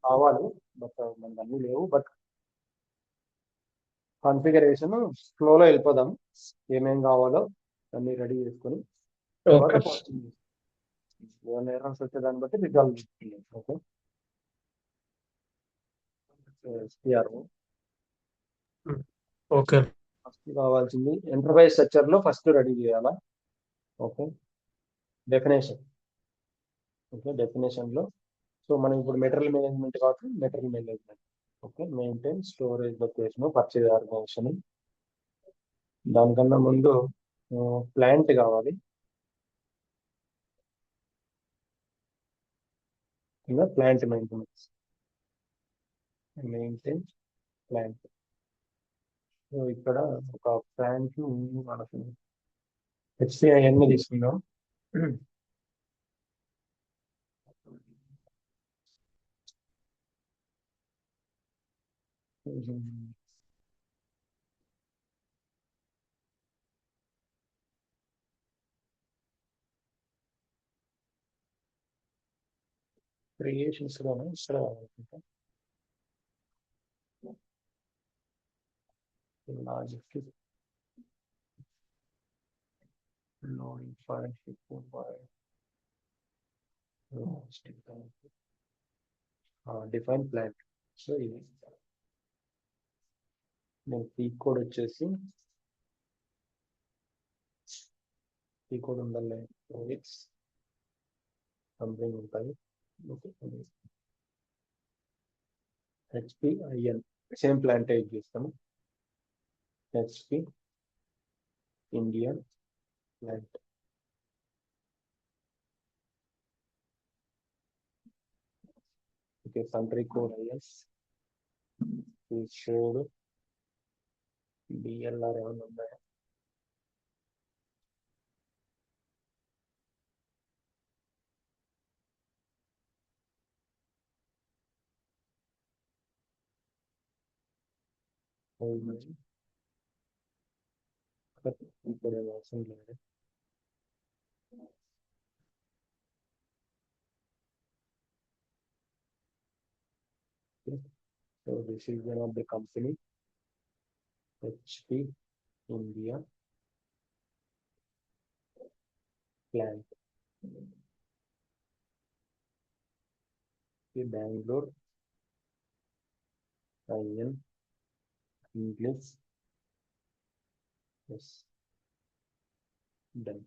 కావాలి, బట్ మనకు అన్నీ లేవు. బట్ కాన్ఫిగరేషన్ ఫ్లోలో వెళ్ళిపోదాం. ఏమేం కావాలో అన్ని రెడీ చేసుకొని తర్వాత ఓకే పోస్టింగ్ ఏమైనా ఎర్రర్స్ వచ్చే దాన్ని బట్టి రిజాల్వ్ చేసుకుందాం. ఓకే, ఎస్పిఆర్ ఓకే ఫస్ట్ కావాల్సింది ఎంటర్ప్రైజ్ స్ట్రక్చర్ లో ఫస్ట్ రెడీ చేయాలా. Okay, definition. ఓకే, డెఫినేషన్ లో సో మనం ఇప్పుడు మెటీరియల్ మేనేజ్మెంట్ కాబట్టి material management. Okay, maintain storage location, purchase organisation. దానికన్నా ముందు ప్లాంట్ కావాలి. ఇంకా plant maintenance, maintain plant. So ఇక్కడ ఒక ప్లాంట్ మనకు హెచ్సిఐ అన్ని తీసుకుందాం. క్రియేషన్స్ లోనే ఇక్కడ logic loading file define plant. So ఇది నేను పీ కోడ్ వచ్చేసి పీ కోడ్ ఉండాలి, సంథింగ్ ఉంటాయి. హెచ్పిఐఎన్ సేమ్ ప్లాంట్ యూజ్ చేస్తాము. HP Indian plant. Okay, country code is, ఈ కోడ్ బిఎల్ఆర్ ఏమైనా ఉన్నాయా? ఇప్పుడు అవసరం లేదు. So this is one of the company HP India plant. Bangalore IN English. Yes, done.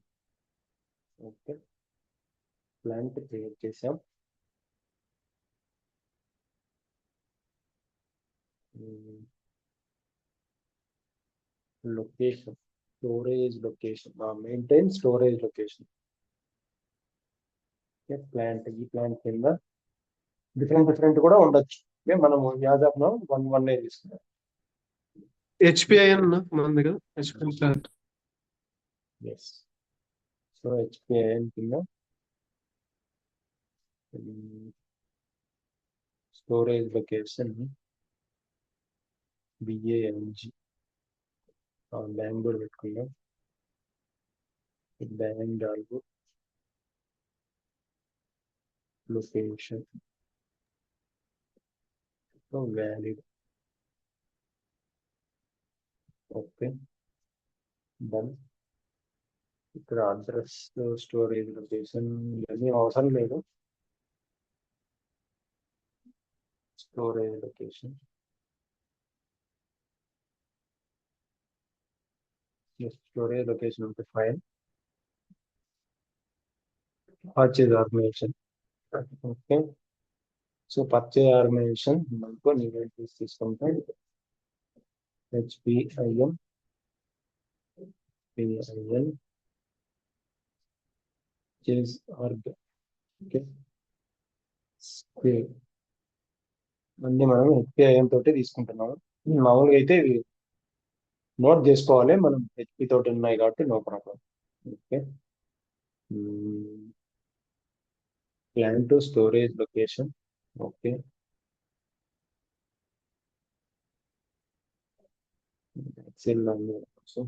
Okay, plant create చేసాం. Location, storage location, maintain storage location. Plant, ఈ plant కింద different కూడా ఉండొచ్చు. ఓకే, మనము యాజ్ ఆఫ్ నౌ 1 తీసుకున్నాం. HPIN మన దగ్గర HPI plant. Yes, so HPIN కింద స్టోరేజ్ లొకేషన్ బిఏఎంజి బెంగళూరు పెట్టుకున్నాం. Bengaluru location valid. Okay, done. ఇక్కడ అడ్రస్, స్టోరేజ్ లొకేషన్ ఇవన్నీ అవసరం లేదు. స్టోరేజ్ లొకేషన్ స్టోరేజ్ లొకేషన్ ఉంటే file purchase organisation. Okay, so purchase organisation మనకు నివేదిక తీసుకుంటే హెచ్పిఐఎం పిఐఎన్ చేజ్ ఆర్గ్. ఓకే, అన్ని మనం హెచ్పిఐఎం తోటి తీసుకుంటున్నాము. మామూలుగా అయితే ఇవి నోట్ చేసుకోవాలి, మనం హెచ్పి తోటి ఉన్నాయి కాబట్టి no problem. Okay, plant to storage location. Okay, excel so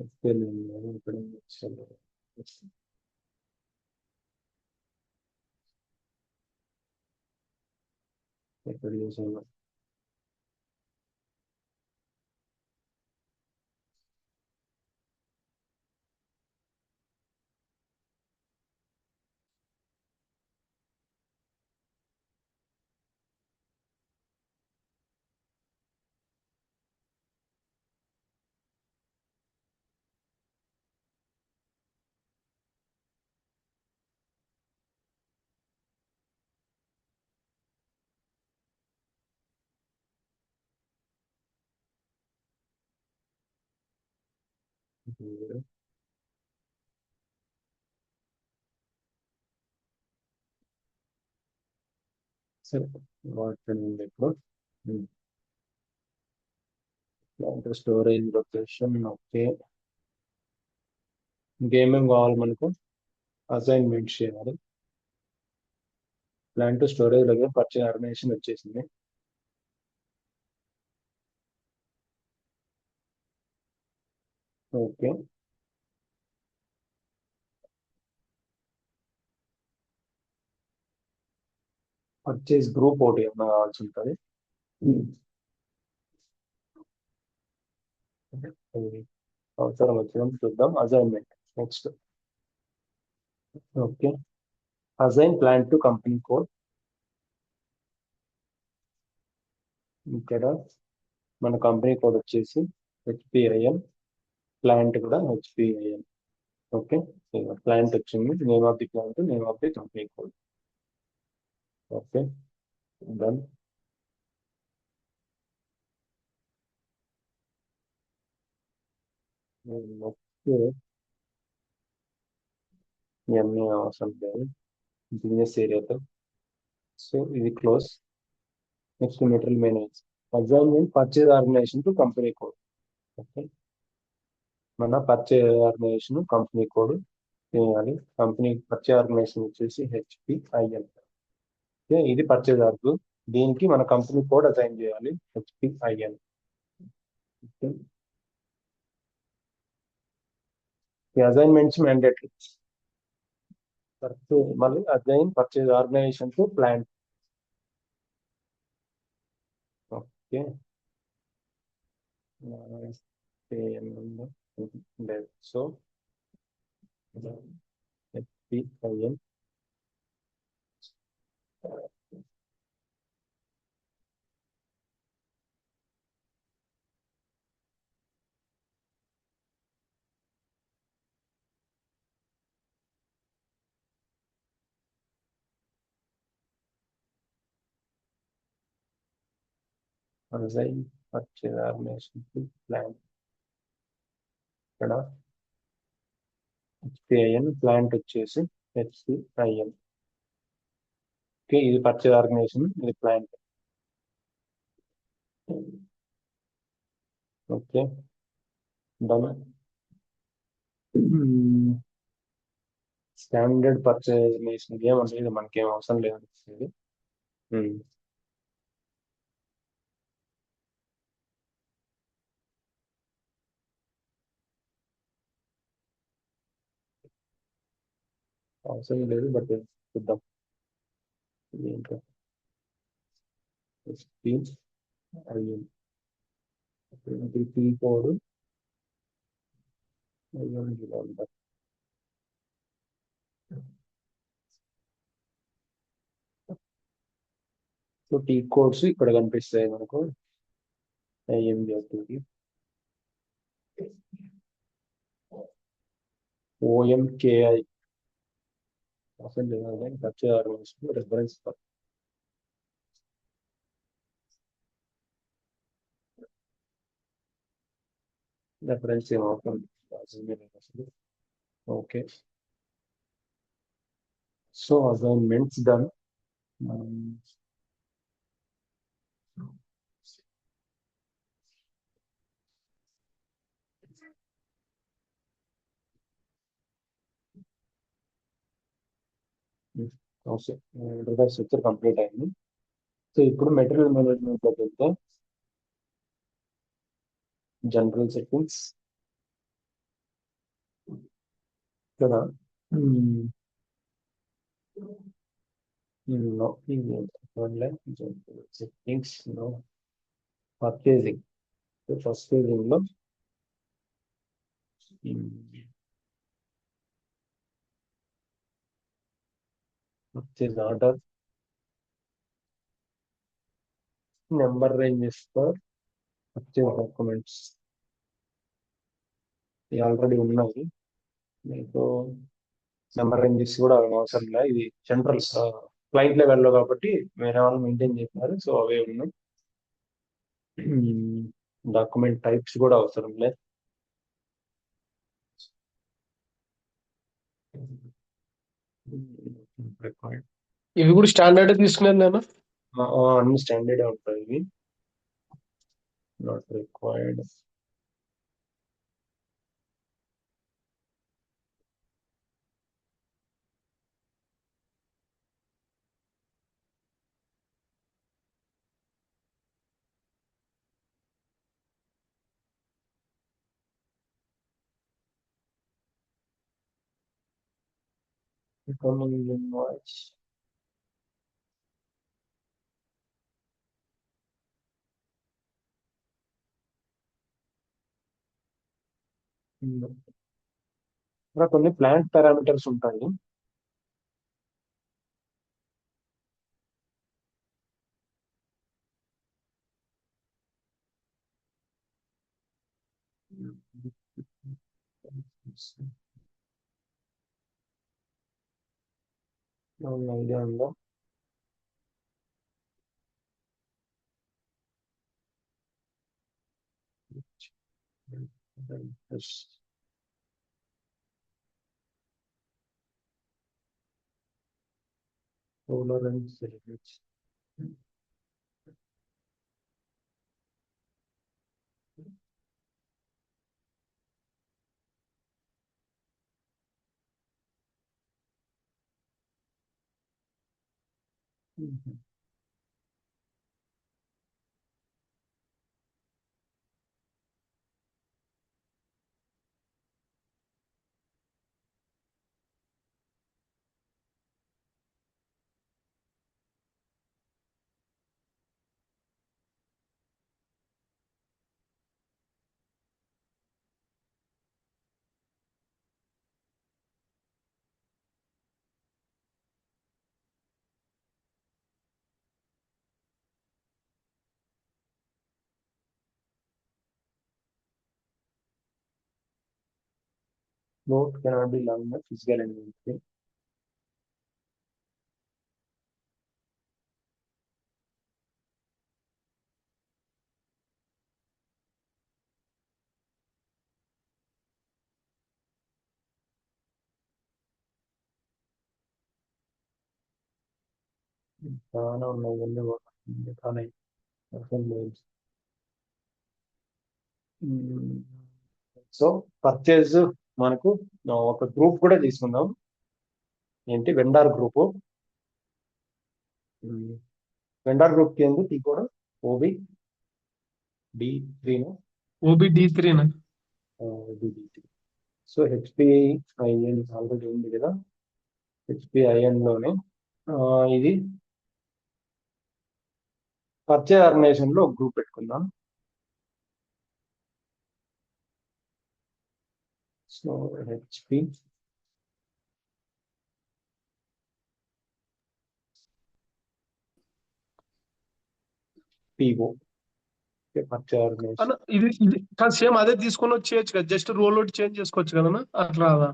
excel ఇక్కడ ఎక్సెల్ ఎక్కడ చేసాను సరే వాడుతుంది ఇప్పుడు స్టోరేజ్ లొకేషన్ ఓకే ఇంకేమేమి కావాలి మనకు అసైన్మెంట్ చేయాలి ప్లాన్ టు స్టోరేజ్ దగ్గర పర్చేజ్ ఆర్గనైజేషన్ వచ్చేసింది ఓకే పర్చేజ్ గ్రూప్ ఒకటి ఏమన్నా కావాల్సి ఉంటుంది అవసరం వచ్చినప్పుడు చూద్దాం assignment next okay assign plant to company code ఇక్కడ మన కంపెనీ కోడ్ వచ్చేసి హెచ్పిఐఎన్ ప్లాంట్ కూడా హెచ్పిఐఎన్ ఓకే ప్లాంట్ వచ్చింది name of the plant name of the company code okay done okay ఇవన్నీ అవసరం లేదు బిజినెస్ ఏరియాతో సో ఇది close next material manage assignment purchase organisation to company code okay మన purchase organisation company code చేయాలి company purchase organisation వచ్చేసి HPIL okay ఇది purchase org దీనికి మన కంపెనీ కోడ్ అసైన్ చేయాలి హెచ్పిఐఎల్ ఓకే ఈ అసైన్మెంట్స్ మ్యాండేటరీ మళ్ళీ assign purchase organisation to plant okay so HPIL assign purchase organisation to plant ఇక్కడ HPIN plant వచ్చేసి హెచ్పిఐఎన్ ఓకే ఇది పర్చేజ్ ఆర్గనైజేషన్ ఇది plant okay done standard purchase ఏమంటే ఇది మనకేం అవసరం లేదు ఇది అవసరం లేదు బట్ చూద్దాం ఏంటో SPIN T code so T codes ఇక్కడ కనిపిస్తాయి మనకు ఏం చేస్తుంది ఓఎంకేఐ అసలు లేదు పర్చేజ్ ఆర్గనైజేషన్ రిఫరెన్స్ రెఫరెన్స్ ఏం అవసరం అసలు okay so assignments done okay reverse structure complete అయింది సో ఇప్పుడు మెటీరియల్ మేనేజ్మెంట్ లోకి వెళ్తే జనరల్ సెట్టింగ్స్ ఇక్కడ No, online settings, no. Purchasing. So purchasing లో purchase order number ranges for purchase documents ఇవి ఆల్రెడీ ఉన్నాయి. మీకు నెంబర్ రేంజెస్ కూడా అవసరం లేదు. ఇది జనరల్ క్లయింట్ లెవెల్లో కాబట్టి వేరే వాళ్ళు మెయింటైన్ చేస్తున్నారు. సో అవే ఉన్నాయి. డాక్యుమెంట్ టైప్స్ కూడా అవసరం లేదు. Required. ఇవి కూడా స్టాండర్డ్ తీసుకునేది నేను. అన్ని స్టాండర్డ్ ఉంటాయి ఇవి. Not required. Incoming invoice. ఇక్కడ కొన్ని ప్లాంట్ పారామీటర్స్ ఉంటాయి. ఐడియా ఉందా? Tolerance limits. Note cannot be longer physical inventory. చాలా ఉన్నాయి ఇవన్నీ కూడా కానీ అర్థం లేదు. సో పర్చేజ్ మనకు ఒక గ్రూప్ కూడా తీసుకుందాం. ఏంటి వెండార్ గ్రూప్. వెండార్ గ్రూప్ కి ఎందుకు కూడా OB D3 OBD3 OBD3. So HPIN already ఉంది కదా. HPIN లోనే ఇది పర్చేజ్ ఆర్గనైజేషన్ లో ఒక గ్రూప్ పెట్టుకుందాం. So HP PO purchase organisation. అన్న ఇది సేమ్ అదే తీసుకొని వచ్చేయచ్చు కదా, జస్ట్ రోల్ అవుట్ చేంజ్ చేసుకోవచ్చు కదా అట్లా రాదా?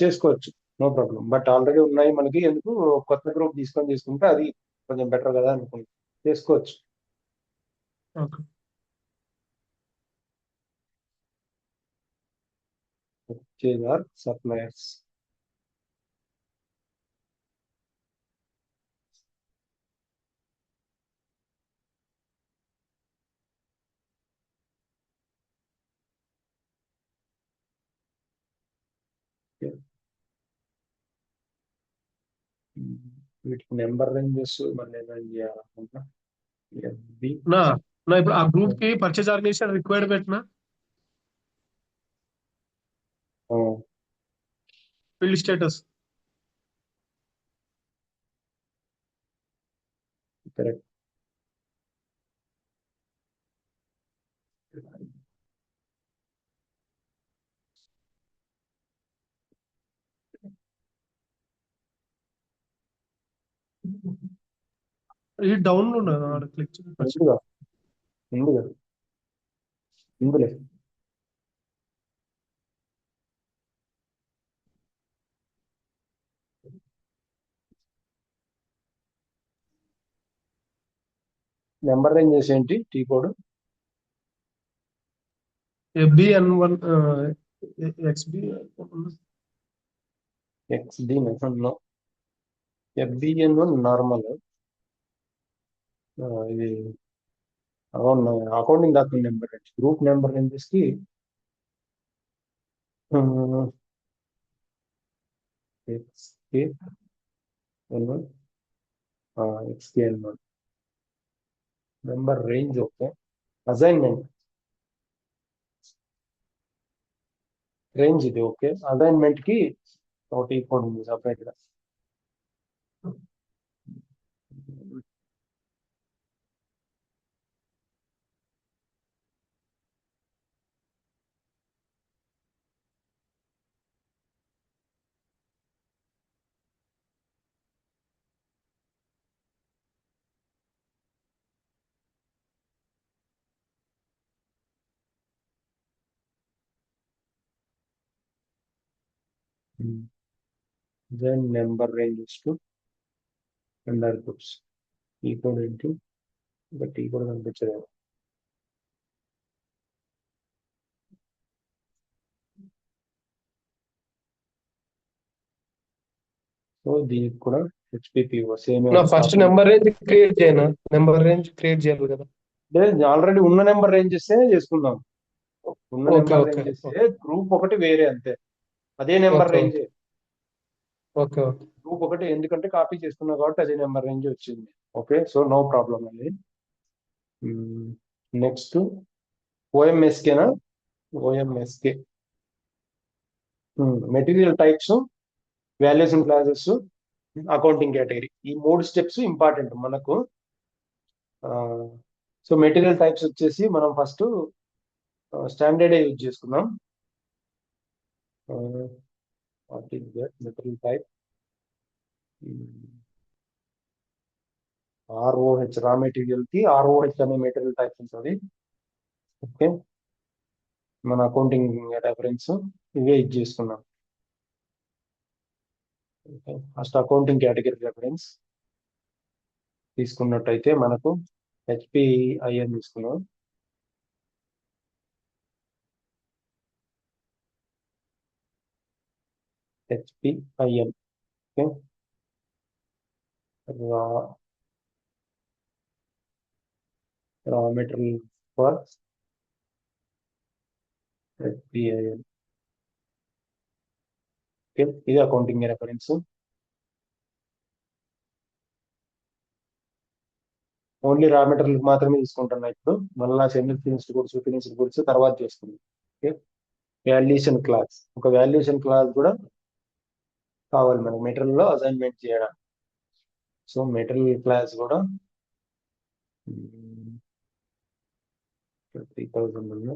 చేసుకోవచ్చు నో ప్రాబ్లం. బట్ ఆల్రెడీ ఉన్నాయి మనకి, ఎందుకు కొత్త గ్రూప్ తీసుకుంటే అది కొంచెం బెటర్ కదా అనుకుంటా. చేసుకోవచ్చు. ఓకే. Purchase or suppliers. వీటికి నెంబర్ రేంజెస్ మళ్ళీ ఏమైనా చేయాలనుకుంటా. నా ఇప్పుడు ఆ గ్రూప్ కి పర్చేజ్ ఆర్గనైజేషన్ రిక్వైర్డ్ పెట్టినా ఫీల్డ్ స్టేటస్ కరెక్ట్. ఈ డౌన్లోడ్ ఆడ క్లిక్ చేసి ముందుగా ముందుగా ఇందులే నెంబర్ రేంజెస్ ఏంటి T code? FBN1 XB XD no, FBN normal. ఇది accounting document number range, group number ranges కి XKN1 number range. Okay. Assignment range ఇది. ఓకే. అసైన్మెంట్ కి ఒకటి కోడ్ ఉంది సపరేట్ గా. Then number ranges to under groups. ఈ code ఏంటి? But ఈ కోడ్ కనిపించలేదు. సో దీనికి కూడా HPPO same. First number range create చేయనా? నెంబర్ రేంజ్ క్రియేట్ చేయాలి కదా. ఆల్రెడీ ఉన్న నెంబర్ రేంజెస్ చేసుకుందాం. ఉన్న okay number okay ranges group ఒకటి వేరే, అంతే. అదే number okay range. Okay okay group ఒకటి ఎందుకంటే కాపీ చేసుకున్నా కాబట్టి అదే నెంబర్ రేంజ్ వచ్చింది. ఓకే. సో నో ప్రాబ్లం అండి. నెక్స్ట్ ఓఎంఎస్కేనా? OMSK material types, valuation classes, accounting category. ఈ 3 స్టెప్స్ ఇంపార్టెంట్ మనకు. సో మెటీరియల్ టైప్స్ వచ్చేసి మనం ఫస్ట్ స్టాండర్డ్ యూజ్ చేసుకుందాం. What is that material type? ROH raw material కి ROH అనే మెటీరియల్ టైప్ ఉంటుంది. ఓకే. మన అకౌంటింగ్ రెఫరెన్స్ ఇవే యూజ్ చేసుకున్నాం. Okay. First accounting category reference తీసుకున్నట్టయితే మనకు HPIN తీసుకున్నాం. HPIN. Okay. Raw material for HPIN. Okay. ఇది accounting reference. Only raw material మాత్రమే తీసుకుంటున్నా ఇప్పుడు. మళ్ళీ semi finished goods, finished goods తర్వాత చేసుకుందాం. ఓకే. వాల్యుయేషన్ క్లాస్, ఒక వాల్యుయేషన్ క్లాస్ కూడా కావాలి మనకి మెటీరియల్ లో అసైన్మెంట్ చేయడానికి. సో మెటీరియల్ క్లాస్ కూడా 3000 ఉంది.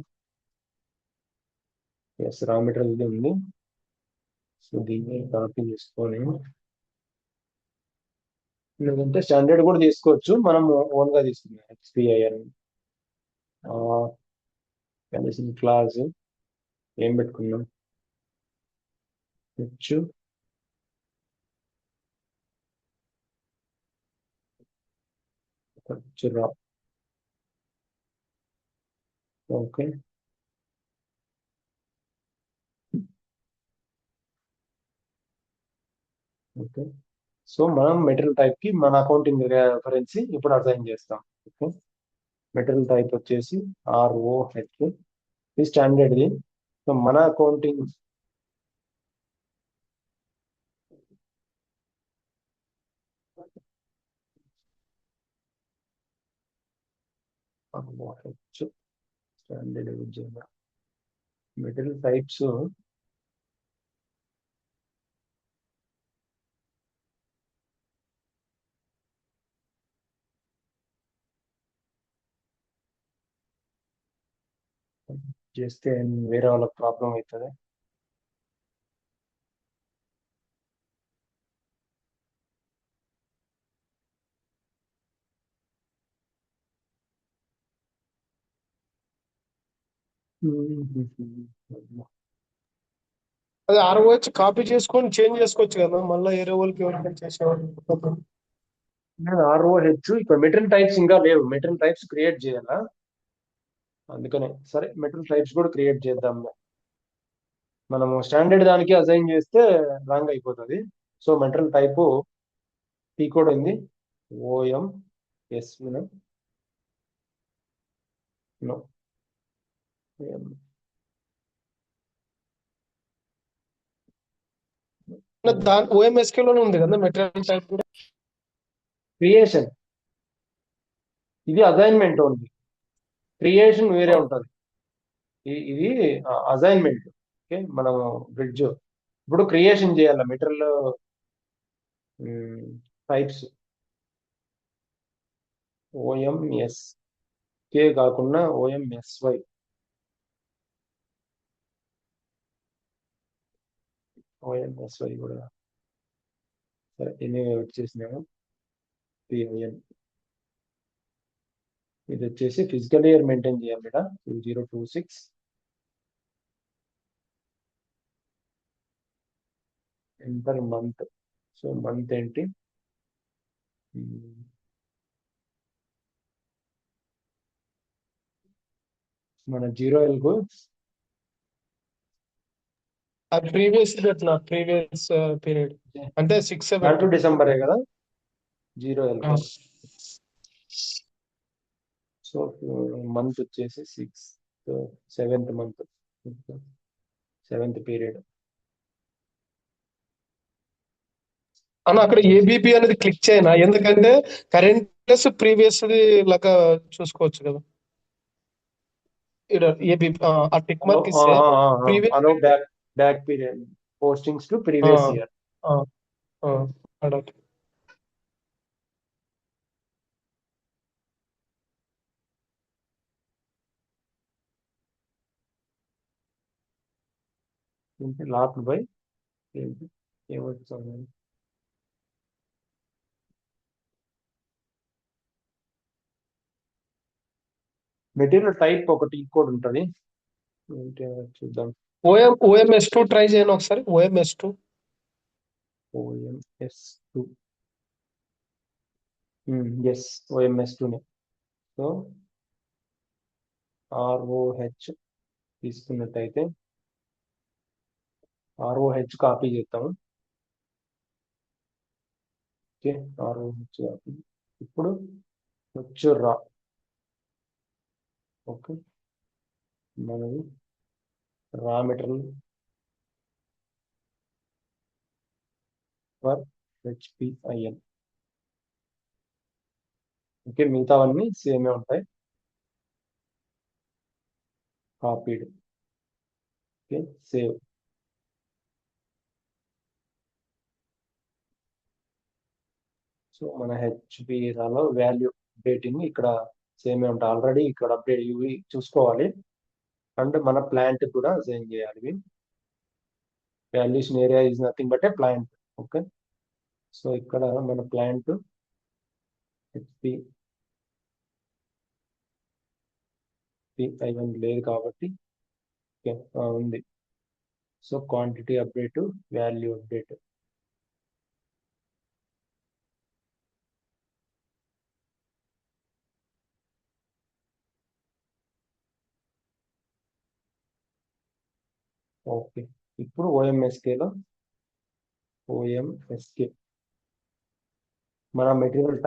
ఎస్, రా మెటీరియల్ ఉంది. సో దీన్ని కాపీ చేసుకొని, లేదంటే స్టాండర్డ్ కూడా తీసుకోవచ్చు, మనం ఓన్ గా తీసుకున్నాం. HPIN వాల్యుయేషన్ క్లాస్ ఏం పెట్టుకున్నాం? రా. ఓకే. ఓకే. సో మనం మెటీరియల్ టైప్ కి మన అకౌంటింగ్ రెఫరెన్స్ ఇప్పుడు అసైన్ చేస్తాం. ఓకే. మెటీరియల్ టైప్ వచ్చేసి ROH, ఇది స్టాండర్డ్. సో మన అకౌంటింగ్ స్టాండర్డ్ మెటీరియల్ టైప్స్ చేస్తే వేరే వాళ్ళకి ప్రాబ్లం అవుతుంది. అది ROH కాపీ చేసుకొని చేంజ్ చేసుకోవచ్చు కదా, మళ్ళీ వేరే వాళ్ళకి ఎవరికైనా చేసేవాళ్ళు. ROH ఇక్కడ మెటీరియల్ టైప్స్ ఇంకా లేవు, మెటీరియల్ టైప్స్ క్రియేట్ చేయాలా, అందుకనే సరే మెటీరియల్ టైప్స్ కూడా క్రియేట్ చేద్దాం. మనము స్టాండర్డ్ దానికి అసైన్ చేస్తే రాంగ్ అయిపోతుంది. So material type T code ఉంది, OMS నో దాని OMSK లోనే ఉంది కదా మెటీరియల్ టైప్ కూడా. క్రియేషన్ ఇది అసైన్మెంట్ ఉంది, క్రియేషన్ వేరే ఉంటుంది. ఇది అసైన్మెంట్. ఓకే, మనము బ్రిడ్జ్ ఇప్పుడు క్రియేషన్ చేయాలి మెటీరియల్ టైప్స్. OMSK కాకుండా OMSY. OMSY కూడా సరే, ఎన్ని వచ్చేసినాము. PIN ఇది వచ్చేసి ఫిజికల్ ఇయర్ మెయింటైన్ చేయాలి ఇక్కడ 2026. Enter month. సో మంత్ ఏంటి, మన 0L కు ప్రీవియస్ పీరియడ్ అంటే 6-7 టు డిసెంబరే కదా 0L కు. సో మంత్ వచ్చేసి 6th 7th month 7th period. అన్న అక్కడ ABP అనేది క్లిక్ చేయనా, ఎందుకంటే కరెంట్ ప్లస్ ప్రీవియస్ లాగా చూసుకోవచ్చు కదా. ఇక్కడ ABP ఆ టిక్ మార్క్ ఇస్తే previous allow back period postings to previous year. Lock by ఏమొచ్చింది, మెటీరియల్ టైప్ ఒకటి కోడ్ ఉంటుంది, చూద్దాం. OMS2 ట్రై చేయను ఒకసారి. OMS2 ఎస్ OMS2నే. సో ROH తీసుకున్నట్టయితే ROH కాపీ చేస్తాము. Okay, ROH copy. ఇప్పుడు రా. ఓకే, మనది రా మెటీరియల్ ఫర్ HPIN. ఓకే, మిగతావన్నీ సేమే ఉంటాయి. కాపీడ్. Okay, save. సో మన HP రాలో వాల్యూ అప్డేటింగ్ ఇక్కడ సేమే ఉంటాయి. ఆల్రెడీ ఇక్కడ అప్డేట్ ఇవి చూసుకోవాలి, అండ్ మన ప్లాంట్ కూడా సేమ్ చేయాలి. Valuation area is nothing but A plant. Okay, so ఇక్కడ మన ప్లాంట్ HPIN లేదు కాబట్టి ఉంది. So quantity update, value update. Okay, ఇప్పుడు OMSK మన మెటీరియల్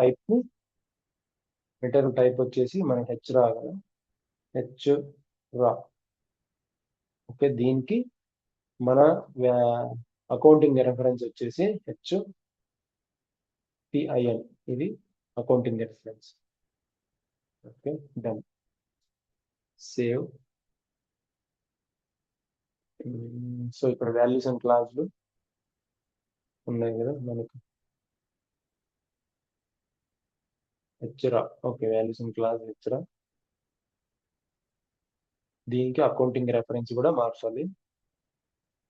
టైప్ వచ్చేసి మన H రా కదా, H రా. ఓకే, దీనికి మన అకౌంటింగ్ రెఫరెన్స్ వచ్చేసి HPIN. ఇది accounting reference. Okay, done. Save. So ఇక్కడ వాల్యూస్ అండ్ క్లాసులు ఉన్నాయి కదా మనకి. హెచ్రా. ఓకే, వాల్యూస్ అండ్ క్లాస్ హెచ్రా. దీనికి అకౌంటింగ్ రెఫరెన్స్ కూడా మార్చాలి.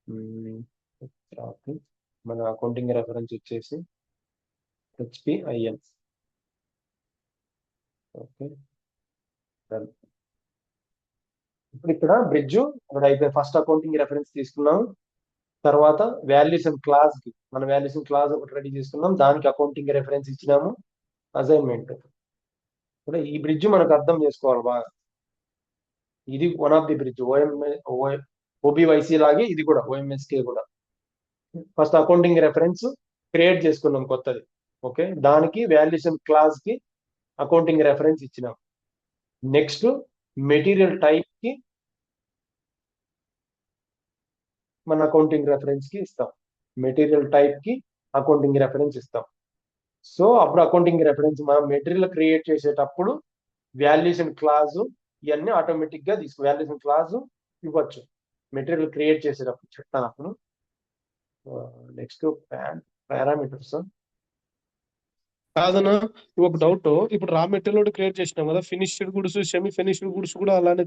ఉమ్, తర్వాత మన అకౌంటింగ్ రెఫరెన్స్ వచ్చేసి HPIN. Okay, done. ఇప్పుడు ఇక్కడ బ్రిడ్జ్ ఇక్కడ అయిపోయి ఫస్ట్ అకౌంటింగ్ రెఫరెన్స్ తీసుకున్నాం. తర్వాత వాల్యుయేషన్ క్లాస్ కి మన వాల్యుయేషన్ క్లాస్ ఒకటి రెడీ చేసుకున్నాం, దానికి అకౌంటింగ్ రెఫరెన్స్ ఇచ్చినాము. అసైన్మెంట్ ఇప్పుడు ఈ బ్రిడ్జ్ మనకు అర్థం చేసుకోవాలి బాగా. ఇది one of the bridge OBYC లాగే ఇది కూడా OMSK కూడా. ఫస్ట్ అకౌంటింగ్ రెఫరెన్స్ క్రియేట్ చేసుకున్నాం కొత్తది. ఓకే, దానికి వాల్యుయేషన్ క్లాస్ కి అకౌంటింగ్ రెఫరెన్స్ ఇచ్చినాం. నెక్స్ట్ మెటీరియల్ టైప్ కి మన అకౌంటింగ్ రెఫరెన్స్ కి ఇస్తాం. మెటీరియల్ టైప్ కి అకౌంటింగ్ రెఫరెన్స్ ఇస్తాం. సో అప్పుడు అకౌంటింగ్ రెఫరెన్స్ మనం మెటీరియల్ క్రియేట్ చేసేటప్పుడు వాల్యుయేషన్ క్లాజు ఇవన్నీ ఆటోమేటిక్ గా వాల్యుయేషన్ క్లాజు ఇవ్వచ్చు మెటీరియల్ క్రియేట్ చేసేటప్పుడు చెప్తాను అప్పుడు. Next parameters. కాదన్నా ఒక డౌట్. ఇప్పుడు రా మెటీరియల్ క్రియేట్ చేసినాం కదా, finished goods semi finished goods కూడా అలానే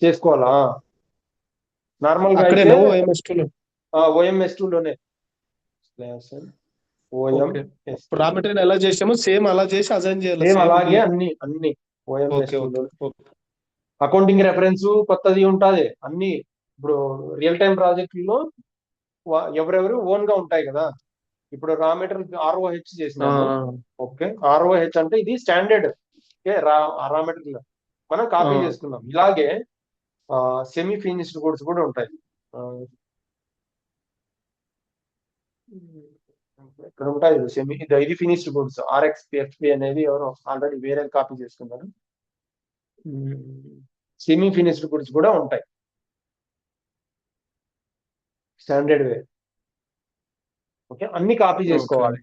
చేసుకోవాలా? నార్మల్ గా అయితే అక్కడేనా OMS2 లో? OMS2 లోనే రా మెటీరియల్ ఎలా చేసామో సేమ్ అలా చేసి అసైన్ చేయాలి. సేమ్ అలాగే అన్ని OMS2 లో. అకౌంటింగ్ రెఫరెన్స్ కొత్తది ఉంటుంది అన్ని. ఇప్పుడు రియల్ టైం ప్రాజెక్టుల్లో ఎవరెవరు ఓన్ గా ఉంటాయి కదా. ఇప్పుడు రా మెటీరియల్ ROH చేసినాము. ఓకే, ROH అంటే ఇది స్టాండర్డ్. ఓకే, రా మెటీరియల్ మనం కాపీ చేసుకున్నాం. ఇలాగే సెమీ ఫినిష్డ్ గూడ్స్ కూడా ఉంటాయి. ఇక్కడ ఉంటాయి సెమీ ఇది ఫినిష్డ్ గూడ్స్ RXPFP అనేది ఎవరు ఆల్రెడీ వేరే కాపీ చేసుకున్నారు. సెమీ ఫినిష్డ్ గుడ్స్ కూడా ఉంటాయి స్టాండర్డ్ వే. ఓకే, అన్ని కాపీ చేసుకోవాలి.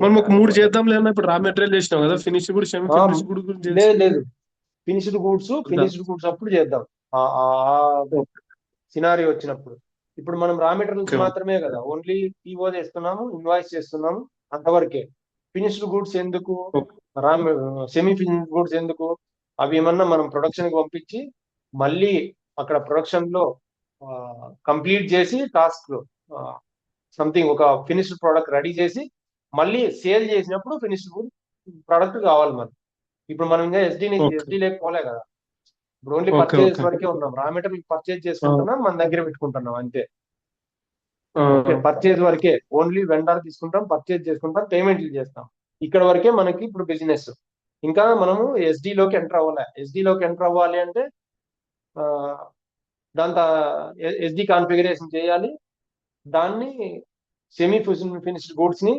మనం ఒక 3 చేద్దాం లేదా? ఇప్పుడు రా మెటీరియల్ చేసినాం కదా, ఫినిష్డ్ కూడా సెమీ ఫినిష్డ్ కూడా లేదు ఫినిష్డ్ గూడ్స్ అప్పుడు చేద్దాం సినారీ వచ్చినప్పుడు. ఇప్పుడు మనం రా మెటీరియల్స్ మాత్రమే కదా, ఓన్లీ PO చేస్తున్నాము, ఇన్వాయిస్ చేస్తున్నాము, అంతవరకే. ఫినిష్డ్ గూడ్స్ ఎందుకు, సెమీ ఫినిష్డ్ గూడ్స్ ఎందుకు? అవి ఏమన్నా మనం ప్రొడక్షన్ కి పంపించి మళ్ళీ అక్కడ ప్రొడక్షన్ లో కంప్లీట్ చేసి టాస్క్ సంథింగ్ ఒక ఫినిష్డ్ ప్రోడక్ట్ రెడీ చేసి మళ్ళీ సేల్ చేసినప్పుడు ఫినిష్డ్ ప్రోడక్ట్ కావాలి మనకి. ఇప్పుడు మనం ఇంకా SD లేకపోలే కదా, ఇప్పుడు ఓన్లీ పర్చేజ్ వరకే ఉన్నాం. రా మెటీరియల్ పర్చేజ్ చేసుకుంటున్నాం, మన దగ్గర పెట్టుకుంటున్నాం అంతే. ఓకే, పర్చేజ్ వరకే, ఓన్లీ వెండర్ తీసుకుంటాం, పర్చేజ్ చేసుకుంటాం, పేమెంట్లు చేస్తాం. ఇక్కడ వరకే మనకి ఇప్పుడు బిజినెస్. ఇంకా మనము SD లోకి ఎంటర్ అవ్వాలి. SD లోకి ఎంటర్ అవ్వాలి అంటే దాంతో SD కాన్ఫిగరేషన్ చేయాలి. దాన్ని సెమీ ఫినిష్డ్ గూడ్స్ ని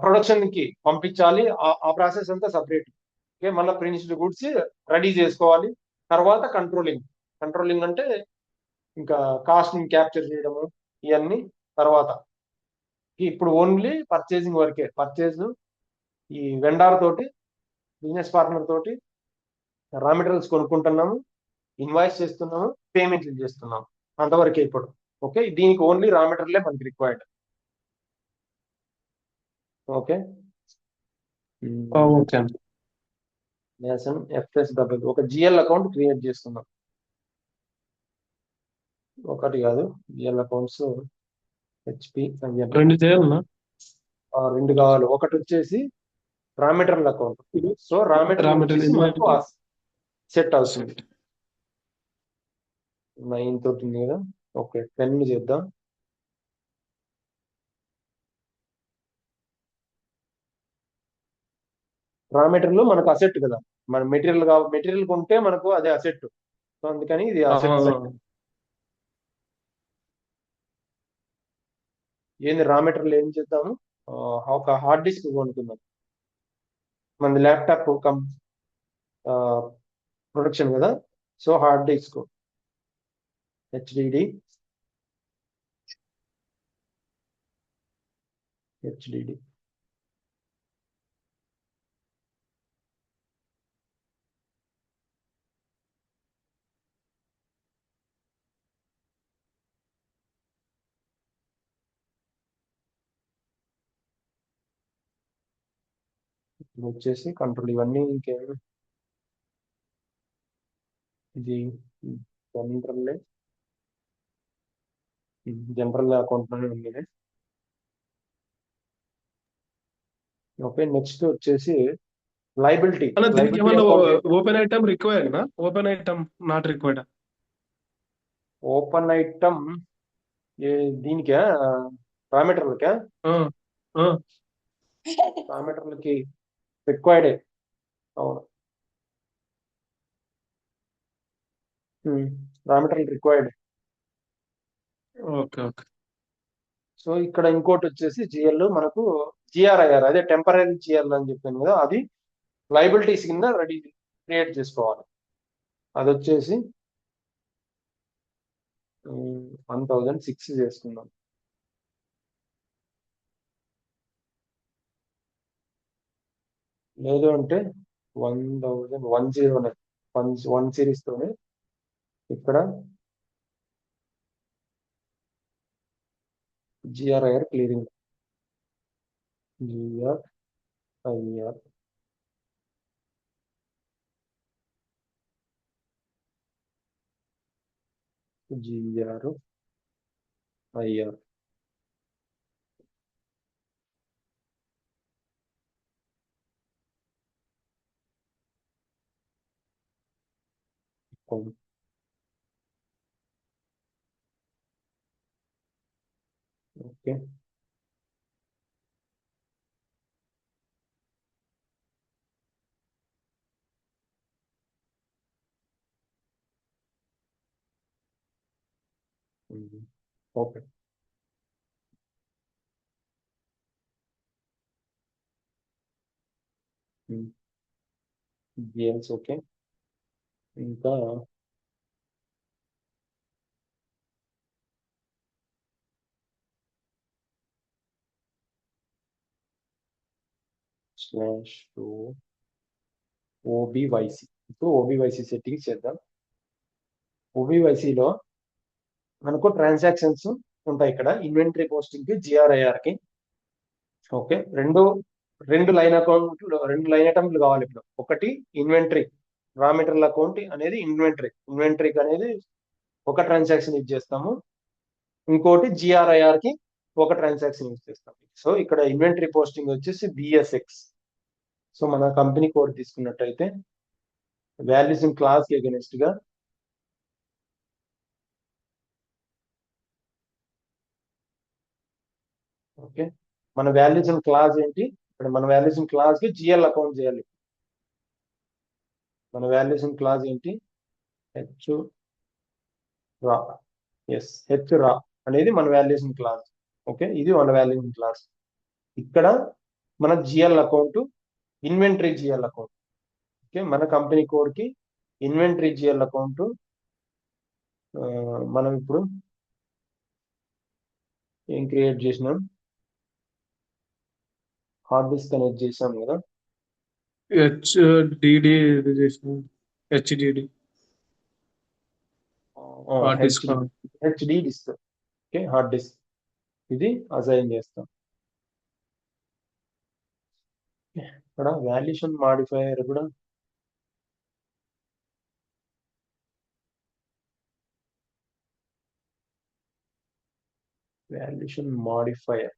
ప్రొడక్షన్ కి పంపించాలి. ఆ ప్రాసెస్ అంతా సపరేట్. ఓకే, మళ్ళీ ఫినిష్డ్ గూడ్స్ రెడీ చేసుకోవాలి. తర్వాత కంట్రోలింగ్ అంటే ఇంకా కాస్ట్ ని క్యాప్చర్ చేయడము ఇవన్నీ తర్వాత. ఇప్పుడు ఓన్లీ పర్చేసింగ్ వరకే. పర్చేజ్ ఈ వెండార్ తోటి, బిజినెస్ పార్ట్నర్ తోటి రా మెటీరియల్స్ కొనుక్కుంటున్నాము, ఇన్వాయిస్ చేస్తున్నాము, పేమెంట్లు చేస్తున్నాము, అంతవరకే ఇప్పుడు. ఓకే, దీనికి ఓన్లీ రా మెటీరియలే మనకి రిక్వైర్డ్. ఓకే, FSW ఒక GL అకౌంట్ క్రియేట్ చేస్తున్నాం. ఒకటి కాదు, GL అకౌంట్స్ HPIN రెండు కావాలి. ఒకటి వచ్చేసి raw material account. So raw material మనకు సెట్ అవుతుంది. 9 తోటి కదా. ఓకే, 10 చేద్దాం. రా మెటీరియల్ మనకు అసెట్ కదా, మన మెటీరియల్ కొంటే మనకు అదే అసెట్. సో అందుకని ఇది అసెట్ సెట్. ఏంది రా మెటీరియల్ ఏం చేద్దాము, ఒక హార్డ్ డిస్క్ కొనుక్కుందాం. మన ల్యాప్టాప్ ప్రొడక్షన్ కదా. సో హార్డ్ డిస్క్ HDD వచ్చేసి కంట్రోల్ ఇవన్నీ ఇంకేమి ఇది జనరల్ జనరల్ అకౌంట్ లోనే ఉంది ఇది. ఓకే, నెక్స్ట్ వచ్చేసి లైబిలిటీ. అన్న దీనికి లైబిలిటీ ఏమన్నా అకౌంట్ ఏంటి? ఓపెన్ ఐటమ్ రిక్వైర్డ్ నా open item not required? Open item దీనికా? రా మెటీరియల్కా? రా మెటీరియల్కి రిక్వైర్డే. అవును, raw material required. Okay okay. So ఇక్కడ ఇంకోటి వచ్చేసి జిఎల్ మనకు జిఆర్ఐఆర్, అదే టెంపరీ జిఎల్ అని చెప్పాను కదా, అది లైబిలిటీస్ కింద రెడీ క్రియేట్ చేసుకోవాలి. అది వచ్చేసి 1006 చేసుకుందాం. లేదు అంటే 1010 వన్ సిరీస్ తోనే ఇక్కడ GRIR clearing. GRIR GRIR okay. Okay, GLs okay. ఇంకా స్లాష్ ఓబివైసి. ఇప్పుడు ఓబివైసి సెట్టింగ్స్ చేద్దాం. ఓబివైసిలో మనకు ట్రాన్సాక్షన్స్ ఉంటాయి. ఇక్కడ ఇన్వెంటరీ పోస్టింగ్ కి, జిఆర్ఐఆర్ కి. ఓకే, రెండు లైన్ అకౌంట్లు, రెండు లైన్ ఐటమ్లు కావాలి ఇప్పుడు. ఒకటి ఇన్వెంటరీ, రా మెటీరియల్ అకౌంట్ అనేది ఇన్వెంటరీకి అనేది ఒక ట్రాన్సాక్షన్ యూజ్ చేస్తాము. ఇంకోటి జిఆర్ఐఆర్ కి ఒక ట్రాన్సాక్షన్ యూజ్ చేస్తాం. సో ఇక్కడ ఇన్వెంటరీ పోస్టింగ్ వచ్చేసి బిఎస్ఎక్స్. సో మన కంపెనీ కోడ్ తీసుకున్నట్టయితే వాల్యూస్ ఇన్ క్లాస్ కి అగెనిస్ట్ గా ఓకే, మన వాల్యూస్ ఇన్ క్లాస్ ఏంటి? ఇక్కడ మన వాల్యూస్ ఇన్ క్లాస్ కి జిఎల్ అకౌంట్ చేయాలి. మన వాల్యూస్ ఇన్ క్లాస్ ఏంటి? హెచ్ రా. ఎస్, హెచ్ రా అనేది మన వాల్యూస్ ఇన్ క్లాస్. ఓకే, ఇది మన వాల్యూస్ ఇన్ క్లాస్. ఇక్కడ మన GL account inventory GL account. Okay, మన కంపెనీ కోడ్ కి ఇన్వెంటరీ జిఎల్ అకౌంట్. మనం ఇప్పుడు ఏం క్రియేట్ చేసినాం? హార్డ్ డిస్క్ కనెక్ట్ చేసాం కదా. హెచ్డిడి చేసిన HDD hard disk. HD disk. Okay, hard disk ఇది అసైన్ చేస్తాం. ఇక్కడ వాల్యుయేషన్ మాడిఫైయర్ కూడా valuation modifier.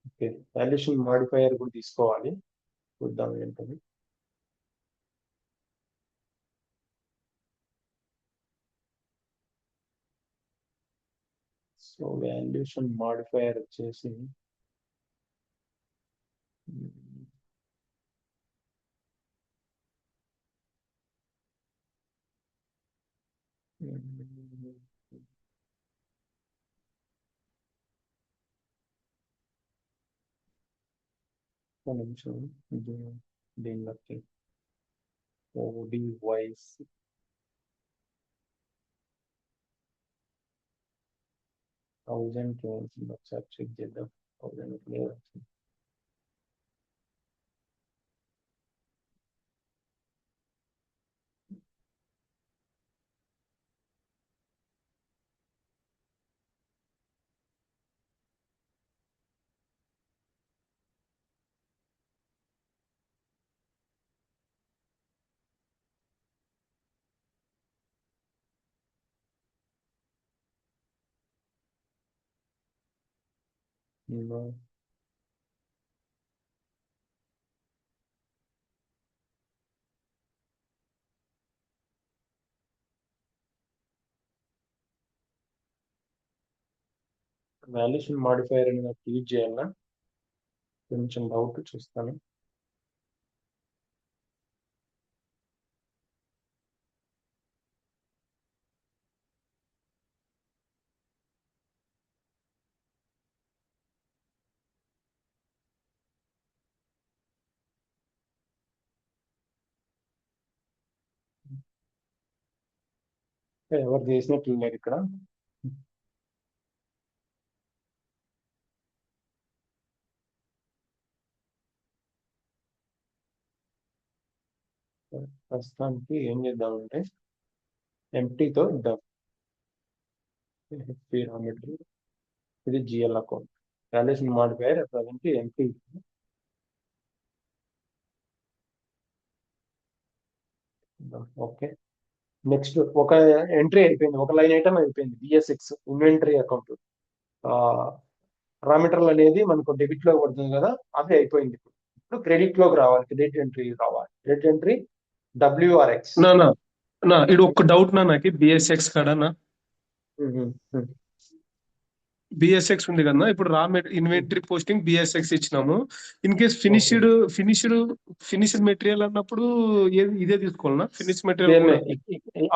Okay, valuation modifier కూడా తీసుకోవాలి. చూద్దాం ఏంటది. సో వాల్యుయేషన్ మాడిఫైయర్ వచ్చేసి ఒక నిమిషం, దీనిలోకి ఓడివైస్ 1000 ఒకసారి చెక్ చేద్దాం. 1000 వాల్యుయేషన్ మాడిఫైయర్ అనేది యూజ్ చేయాలా? కొంచెం డౌట్ చూస్తాను. ఎవరు చేసినట్లు లేదు ఇక్కడ. ప్రస్తుతానికి ఏం చేద్దామంటే ఎంటీతో ఇద్దాం. ఇది GL account. Valuation modifier present empty. Okay, next ఒక ఎంట్రీ అయిపోయింది, ఒక లైన్ ఐటమ్ అయిపోయింది. BSX inventory account. Raw material అనేది మనకు డెబిట్ లో పడుతుంది కదా, అది అయిపోయింది. ఇప్పుడు క్రెడిట్ లోకి రావాలి, క్రెడిట్ ఎంట్రీ రావాలి. Credit entry WRX. ఇది ఒక డౌట్ నాకు బిఎస్ఎక్స్ కాడనా. బిఎస్ఎక్స్ ఉంది కదా, ఇప్పుడు రా ఇన్వెంటరీ పోస్టింగ్ బిఎస్ఎక్స్ ఇచ్చినాము. ఇన్ కేస్ ఫినిష్డ్ మెటీరియల్ అన్నప్పుడు ఇదే తీసుకోవాలన్నా? ఫినిష్ మెటీరియల్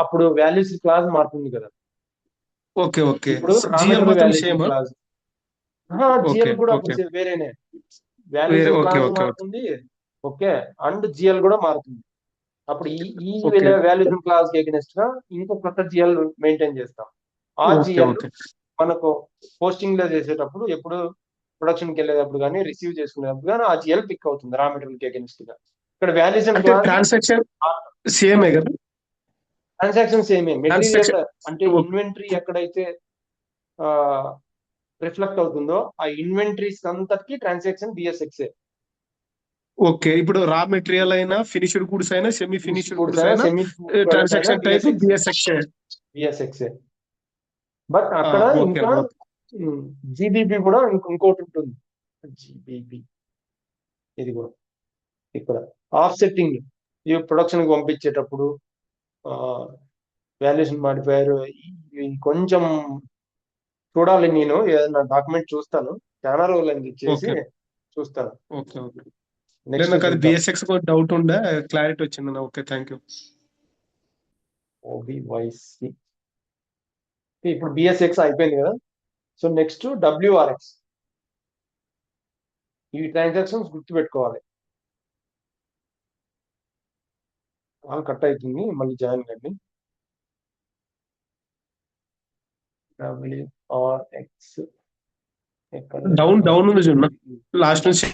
అప్పుడు వాల్యూస్ క్లాస్ మారుతుంది కదా. Okay okay. ఇప్పుడు జిఎల్ మాత్రం సేమ్? జిఎల్ కూడా వేరేనే, వాల్యూస్ క్లాస్ మారుతుంది. ఓకే, అండ్ జిఎల్ కూడా మారుతుంది. అప్పుడు ఈ వాల్యూషన్ క్లాస్ కి అగైనెస్ట్ గా ఇంకో కొత్త జిఎల్ మెయింటైన్ చేస్తాం. ఆ జిఎల్ మనకు పోస్టింగ్ లో చేసేటప్పుడు, ఎప్పుడు ప్రొడక్షన్ కి వెళ్ళేటప్పుడు కానీ, రిసీవ్ చేసుకునేటప్పుడు కానీ ఆ జిఎల్ పిక్ అవుతుంది రా మెటీరియల్ కి అగైనెస్ట్ గా. ఇక్కడ వాల్యూషన్ ట్రాన్సాక్షన్ సేమే కదా? ట్రాన్సాక్షన్ సేమే. మెటీరియల్ అంటే ఇన్వెంటరీ ఎక్కడైతే రిఫ్లెక్ట్ అవుతుందో ఆ ఇన్వెంటరీస్ అంతటికి ట్రాన్సాక్షన్ బిఎస్ఎక్స్. ఓకే, ఇప్పుడు రా మెటీరియల్ అయినా, ఫినిష్డ్ గూడ్స్ అయినా, సెమీ ఫినిష్డ్ గూడ్స్ అయినా, ట్రాన్సాక్షన్ టైప్ బిఎస్ఎక్స్. బట్ అక్కడ ఇంకా జీబీపీ కూడా ఇంకోటి ఉంటుంది. జీబీపీ ఇది కూడా ఇక్కడ ఆఫ్సెట్టింగ్. ఇవి ప్రొడక్షన్ కి పంపించేటప్పుడు వాల్యుయేషన్ మాడిఫైయర్ కొంచెం చూడాలి. నేను ఏదైనా డాక్యుమెంట్ చూస్తాను, చాలా రోజులు ఇచ్చేసి చూస్తాను. నాకు అది బిఎస్ఎక్స్ డౌట్ ఉండే, క్లారిటీ వచ్చింది. Okay, thank you. ఓబివైసి ఇప్పుడు బిఎస్ఎక్స్ అయిపోయింది కదా. So next WRX. ఈ ట్రాన్సాక్షన్స్ గుర్తుపెట్టుకోవాలి. వాళ్ళు కట్ అవుతుంది, మళ్ళీ జాయిన్ కండి. WRX డౌన్ ఉంది చూడ లాస్ట్ నుంచి.